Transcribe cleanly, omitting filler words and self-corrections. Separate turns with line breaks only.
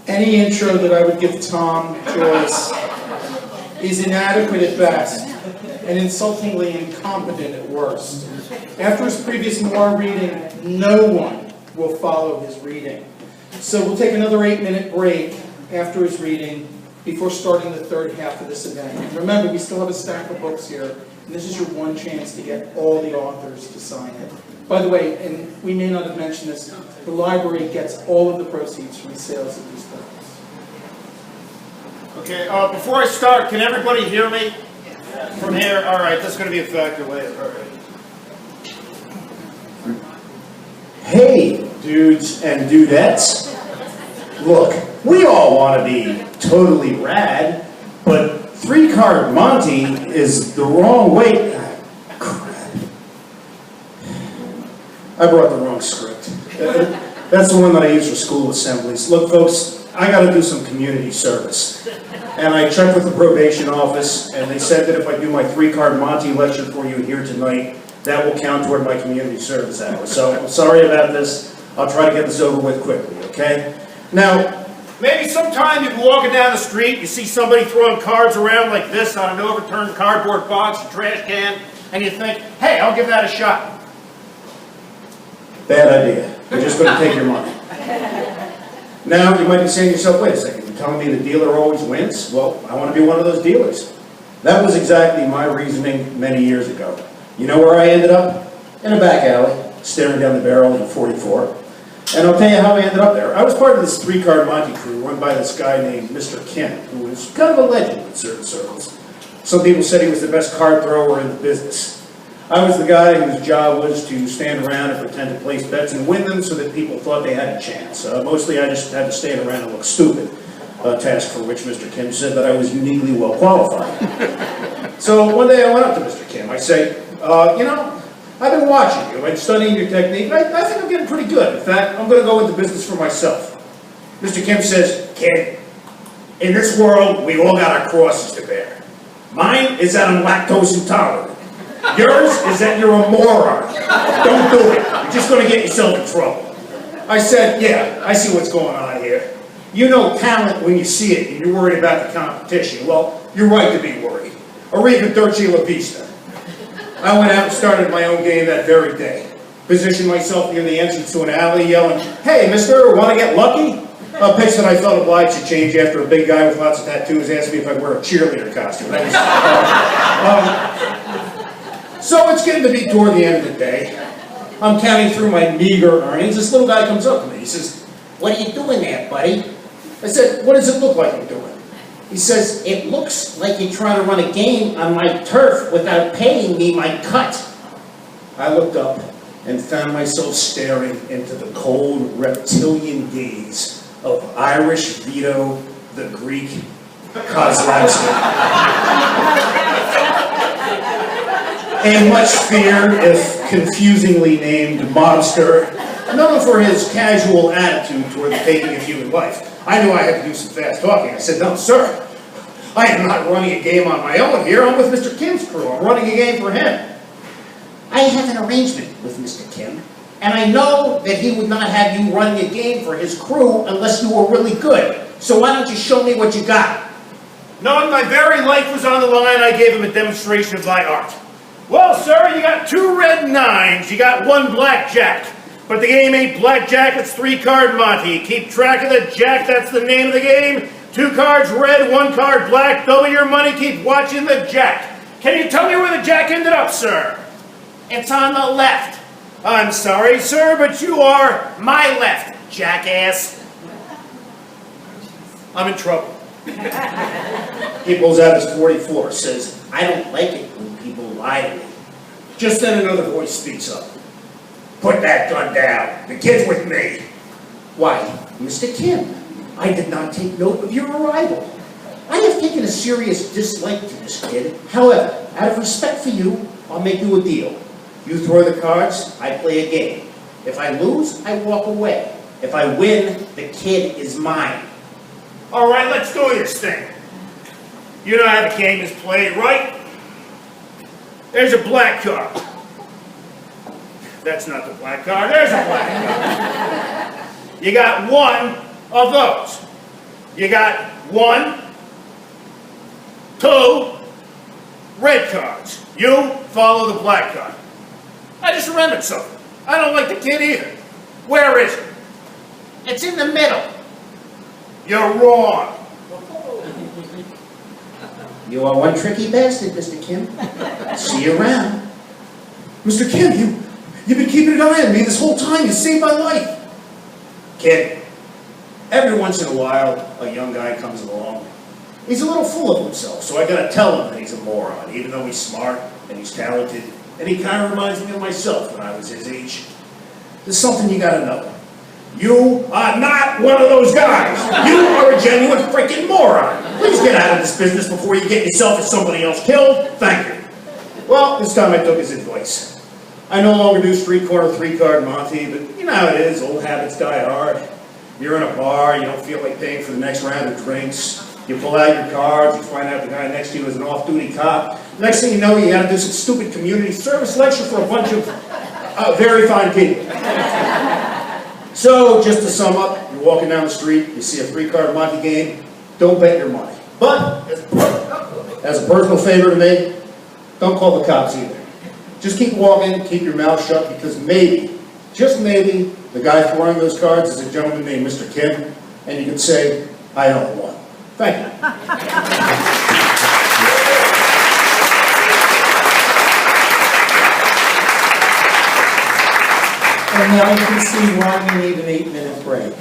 Any intro that I would give Tom Joyce is inadequate at best and insultingly incompetent at worst. After his previous Noir reading, no one will follow his reading. So we'll take another 8-minute break after his reading before starting the third half of this event. And remember, we still have a stack of books here, and this is your one chance to get all the authors to sign it. By the way, and we may not have mentioned this, the library gets all of the proceeds from the sales of these books.
Okay, before I start, can everybody hear me from here? All right, that's going to be a factor later. All right.
Hey, dudes and dudettes. Look, we all want to be totally rad, but 3-card Monty is the wrong way. Crap. I brought the wrong script. That's the one that I use for school assemblies. Look, folks, I got to do some community service. And I checked with the probation office, and they said that if I do my 3-card Monty lecture for you here tonight, that will count toward my community service hours. So I'm sorry about this. I'll try to get this over with quickly, okay? Now,
maybe sometime you're walking down the street, you see somebody throwing cards around like this on an overturned cardboard box, a trash can, and you think, hey, I'll give that a shot.
bad idea. They're just going to take your money. Now, you might be saying to yourself, wait a second, you're telling me the dealer always wins? Well, I want to be one of those dealers. That was exactly my reasoning many years ago. You know where I ended up? In a back alley, staring down the barrel of a 44. And I'll tell you how I ended up there. I was part of this 3-card Monte crew run by this guy named Mr. Kim, who was kind of a legend in certain circles. Some people said he was the best card thrower in the business. I was the guy whose job was to stand around and pretend to place bets and win them so that people thought they had a chance. Mostly I just had to stand around and look stupid, a task for which Mr. Kim said that I was uniquely well qualified. So one day I went up to Mr. Kim. I say, you know, I've been watching you and studying your technique. I think I'm getting pretty good. In fact, I'm going to go into business for myself. Mr. Kim says, kid, in this world, we all got our crosses to bear. Mine is that I'm lactose intolerant. Yours is that you're a moron. Don't do it. You're just going to get yourself in trouble. I said, yeah, I see what's going on here. You know talent when you see it, and you're worried about the competition. Well, you're right to be worried. Arrivederci la vista. I went out and started my own game that very day. Positioned myself near the entrance to an alley, yelling, hey, mister, want to get lucky? A pitch that I felt obliged to change after a big guy with lots of tattoos asked me if I'd wear a cheerleader costume. So it's getting to be toward the end of the day. I'm counting through my meager earnings. This little guy comes up to me. He says, what are you doing there, buddy? I said, what does it look like I'm doing? He says, it looks like you're trying to run a game on my turf without paying me my cut. I looked up and found myself staring into the cold reptilian gaze of Irish Vito, the Greek Kozlowski. A much feared, if confusingly named, mobster, known for his casual attitude toward the taking of human life. I knew I had to do some fast talking. I said, no, sir, I am not running a game on my own here. I'm with Mr. Kim's crew. I'm running a game for him. I have an arrangement with Mr. Kim, and I know that he would not have you running a game for his crew unless you were really good. So why don't you show me what you got?
Knowing my very life was on the line, I gave him a demonstration of my art. Well, sir, you got 2 red 9s, you got 1 blackjack. But the game ain't blackjack, it's 3-card Monty. Keep track of the jack, that's the name of the game. 2 cards red, 1 card black, double your money, keep watching the jack. Can you tell me where the jack ended up, sir? It's on the left. I'm sorry, sir, but you are my left, jackass. I'm in trouble.
He pulls out his 44, says, I don't like it when people lie to me. Just then another voice speaks up. Put that gun down. The kid's with me. Why, Mr. Kim, I did not take note of your arrival. I have taken a serious dislike to this kid. However, out of respect for you, I'll make you a deal. You throw the cards, I play a game. If I lose, I walk away. If I win, the kid is mine.
All right, let's do this thing. You know how the game is played, right? There's a black card. That's not the black card. There's a black card. You got 1 Of those, you got 1, 2 red cards. You follow the black card. I just remembered something. I don't like the kid either. Where is it?
It's in the middle.
You're wrong.
You are one tricky bastard, Mr. Kim. See you around. Mr. Kim, you've been keeping an eye on me this whole time. You saved my life. Kid, every once in a while, a young guy comes along. He's a little full of himself, so I gotta tell him that he's a moron, even though he's smart and he's talented. And he kind of reminds me of myself when I was his age. There's something you gotta know. You are not one of those guys. You are a genuine freaking moron. Please get out of this business before you get yourself or somebody else killed. Thank you. Well, this time I took his advice. I no longer do street corner 3-card Monte, but you know how it is. Old habits die hard. You're in a bar, you don't feel like paying for the next round of drinks. You pull out your cards, you find out the guy next to you is an off-duty cop. Next thing you know, you gotta do some stupid community service lecture for a bunch of very fine people. So, just to sum up, you're walking down the street, you see a 3-card Monte game, don't bet your money. But, as a personal favor to me, don't call the cops either. Just keep walking, keep your mouth shut, because maybe, just maybe, the guy throwing those cards is a gentleman named Mr. Kim, and you can say, I own one. Thank you.
And now you can see why we need an 8-minute break.